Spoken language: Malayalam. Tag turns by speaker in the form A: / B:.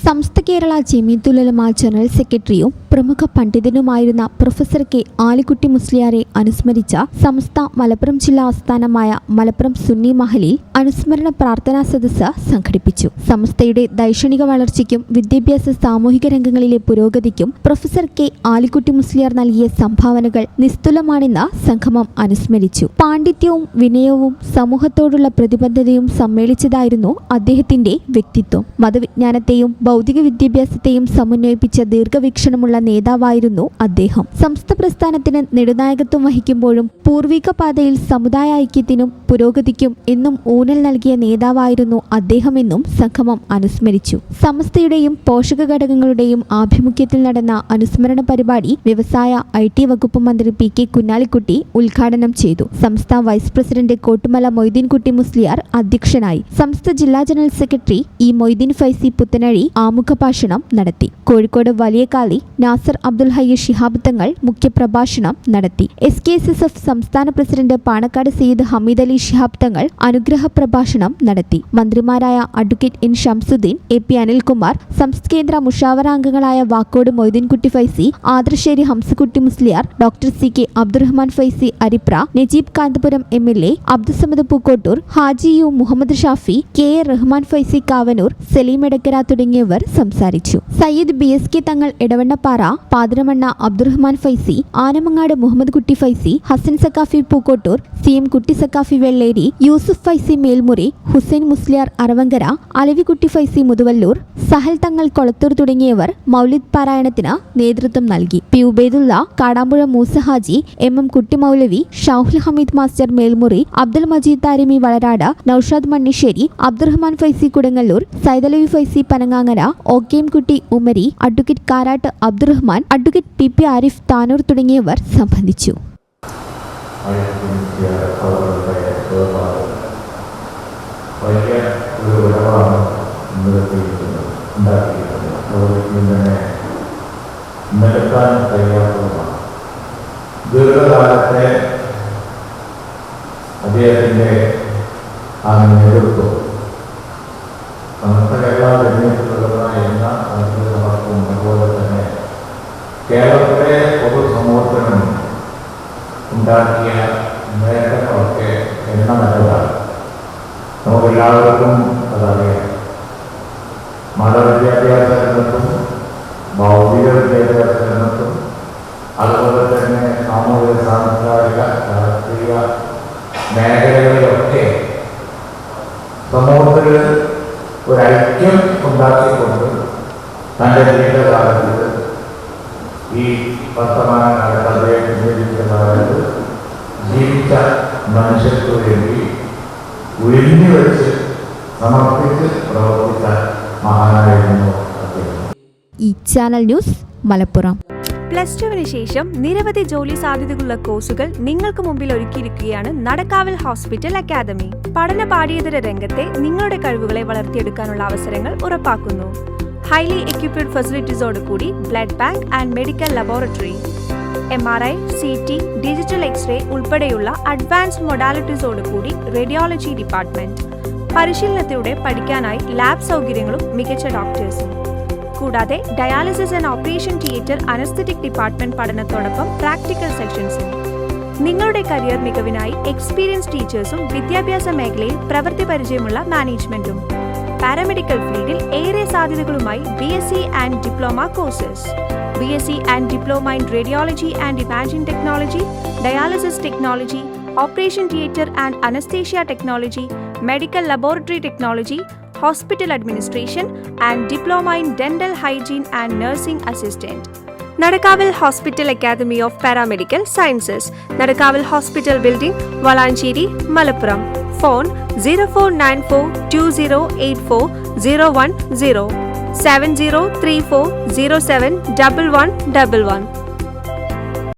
A: സമസ്ത കേരള ജമീയത്തുൽ ഉലമ ജനറൽ സെക്രട്ടറിയും പ്രമുഖ പണ്ഡിതനുമായിരുന്ന പ്രൊഫസർ കെ ആലിക്കുട്ടി മുസ്ലിയാരെ അനുസ്മരിച്ച സമസ്ത മലപ്പുറം ജില്ലാ ആസ്ഥാനമായ മലപ്പുറം സുന്നി മഹലിൽ അനുസ്മരണ പ്രാർത്ഥനാ സദസ്സ് സംഘടിപ്പിച്ചു. സമസ്തയുടെ ദൈക്ഷണിക വളർച്ചയ്ക്കും വിദ്യാഭ്യാസ സാമൂഹിക രംഗങ്ങളിലെ പുരോഗതിക്കും പ്രൊഫസർ കെ ആലിക്കുട്ടി മുസ്ലിയാർ നൽകിയ സംഭാവനകൾ നിസ്തുലമാണെന്ന് സംഗമം അനുസ്മരിച്ചു. പാണ്ഡിത്യവും വിനയവും സമൂഹത്തോടുള്ള പ്രതിബദ്ധതയും സമ്മേളിച്ചതായിരുന്നു അദ്ദേഹത്തിന്റെ വ്യക്തിത്വം. മതവിജ്ഞാനത്തെയും ഭൗതിക വിദ്യാഭ്യാസത്തെയും സമന്വയിപ്പിച്ച ദീർഘവീക്ഷണമുള്ള നേതാവായിരുന്നു അദ്ദേഹം. സമസ്ത പ്രസ്ഥാനത്തിന് നെടുനായകത്വം വഹിക്കുമ്പോഴും പൂർവിക പാതയിൽ സമുദായ ഐക്യത്തിനും പുരോഗതിക്കും എന്നും ഊന്നൽ നൽകിയ നേതാവായിരുന്നു അദ്ദേഹമെന്നും സംഗമം അനുസ്മരിച്ചു. സമസ്തയുടെയും പോഷക ഘടകങ്ങളുടെയും ആഭിമുഖ്യത്തിൽ നടന്ന അനുസ്മരണ പരിപാടി വ്യവസായ IT വകുപ്പ് മന്ത്രി PK കുഞ്ഞാലിക്കുട്ടി ഉദ്ഘാടനം ചെയ്തു. സംസ്ഥ വൈസ് പ്രസിഡന്റ് കോട്ടുമല മൊയ്തീൻകുട്ടി മുസ്ലിയാർ അധ്യക്ഷനായി. സംസ്ഥ ജില്ലാ general secretary E Moideen Faizi Puthanazhi ആമുഖഭാഷണം നടത്തി. കോഴിക്കോട് വലിയകാലി നാസർ അബ്ദുൽ ഹയ്യ് ശിഹാബ് തങ്ങൾ മുഖ്യപ്രഭാഷണം നടത്തി. SKSSF സംസ്ഥാന പ്രസിഡന്റ് പാണക്കാട് സയ്യിദ് ഹമീദ് അലി ശിഹാബ് തങ്ങൾ അനുഗ്രഹ പ്രഭാഷണം നടത്തി. മന്ത്രിമാരായ advocate N Shamsuddin, AP Anilkumar, Samastha കേന്ദ്ര മുഷാവറ അംഗങ്ങളായ Vakkode Moideenkutty Faizi, Adasseri Hamzakutty Musliyar, doctor CK Abdurahman Faizi Aripra, Najeeb Kanthapuram MLA, Abdussamad Pookkottur, Haji U Muhammad Shafi, KA Rahman Faizi Kavanoor, Saleem Edakkara തുടങ്ങിയവർ സംസാരിച്ചു. സയ്യിദ് BSK തങ്ങൾ എടവണ്ണപ്പാറ, പാതിരമണ്ണ അബ്ദുറഹ്മാൻ ഫൈസി, ആനമങ്ങാട് മുഹമ്മദ് കുട്ടി ഫൈസി, ഹസൻ സക്കാഫി പൂക്കോട്ടൂർ, CM കുട്ടി സക്കാഫി വെള്ളേരി, യൂസുഫ് ഫൈസി മേൽമുറി, ഹുസൈൻ മുസ്ലിയാർ അറവങ്കര, അലവിക്കുട്ടി ഫൈസി മുതുവല്ലൂർ, സഹൽ തങ്ങൾ കൊളത്തൂർ തുടങ്ങിയവർ മൗലിദ് പാരായണത്തിന് നേതൃത്വം നൽകി. P Ubaidullah, Kadampuzha Musa Haji, MM Kutty Moulavi, Shahul Hameed master Melmuri, Abdul Majeed Tharimi Valarad, Noushad Manniserry, Abdurahman Faizy Kodungallur, Saidalavi Faizy Panangangara, OKM Kutty Umari, advocate Karat Abdurahman, advocate PP Arif Tanur തുടങ്ങിയവർ സംബന്ധിച്ചു.
B: ദീർഘകാലത്തെ അദ്ദേഹത്തിൻ്റെ ആ നേതൃത്വം സമസ്ത കേരള ജമീയത്തുൽ ഉലമ എന്ന സംഘടനകൾക്കും അതുപോലെ തന്നെ കേരളത്തിലെ പൊതുസമൂഹത്തിനും ഉണ്ടാക്കിയ നേട്ടങ്ങളൊക്കെ എണ്ണമറ്റതാണ്. നമുക്കെല്ലാവർക്കും അതറിയാം. മതവിദ്യാഭ്യാസ രംഗത്തും ഭൗതിക വിദ്യാഭ്യാസ രംഗത്തും അതുപോലെ തന്നെ സാമൂഹിക സാംസ്കാരിക രാഷ്ട്രീയ മേഖലകളിലൊക്കെ സമൂഹത്തിൽ ഒരൈക്യം ഉണ്ടാക്കിക്കൊണ്ട് തൻ്റെ ജീവിതകാലത്ത് ഈ വർത്തമാന കാലത്ത് അദ്ദേഹം ജീവിതകാലത്ത് ജീവിച്ച മനുഷ്യർക്ക് വേണ്ടി ഒഴിഞ്ഞു വെച്ച് സമർപ്പിച്ച് പ്രവർത്തിച്ച മഹാനായിരുന്നു അദ്ദേഹം.
A: ഈ ചാനൽ ന്യൂസ് മലപ്പുറം.
C: +2 ശേഷം നിരവധി ജോലി സാധ്യതകളുള്ള കോഴ്സുകൾ നിങ്ങൾക്ക് മുമ്പിൽ ഒരുക്കിയിരിക്കുകയാണ് നടക്കാവിൽ ഹോസ്പിറ്റൽ അക്കാദമി. പഠന പാഠ്യേതര രംഗത്തെ നിങ്ങളുടെ കഴിവുകളെ വളർത്തിയെടുക്കാനുള്ള അവസരങ്ങൾ ഉറപ്പാക്കുന്നു. ഹൈലി എക്യുപ്ഡ് ഫെസിലിറ്റീസോട് കൂടി blood bank and medical laboratory, MRI, CT, digital x-ray ഉൾപ്പെടെയുള്ള അഡ്വാൻസ്ഡ് മൊഡാലിറ്റീസോട് കൂടി റേഡിയോളജി ഡിപ്പാർട്ട്മെന്റ്. പരിശീലനത്തിലൂടെ പഠിക്കാനായി ലാബ് സൗകര്യങ്ങളും മികച്ച ഡോക്ടേഴ്സും. കൂടാതെ dialysis and operation theatre anaesthetic department പഠനത്തോടൊപ്പം പ്രാക്ടിക്കൽ സെക്ഷൻസും. നിങ്ങളുടെ കരിയർ മികവിനായി എക്സ്പീരിയൻസ് ടീച്ചേഴ്സും വിദ്യാഭ്യാസ മേഖലയിൽ പ്രവൃത്തി പരിചയമുള്ള മാനേജ്മെന്റും. പാരാമെഡിക്കൽ ഫീൽഡിൽ ഏറെ സാധ്യതകളുമായി BSc and diploma courses. BSc and diploma in radiology and imaging technology, dialysis technology, operation theatre and anaesthesia technology, medical laboratory technology, hospital administration and diploma in dental hygiene and nursing assistant. Nadakavil Hospital Academy of Paramedical Sciences, Nadakavil Hospital Building, Valancheri, Malappuram. Phone 04942084 010 7034071111.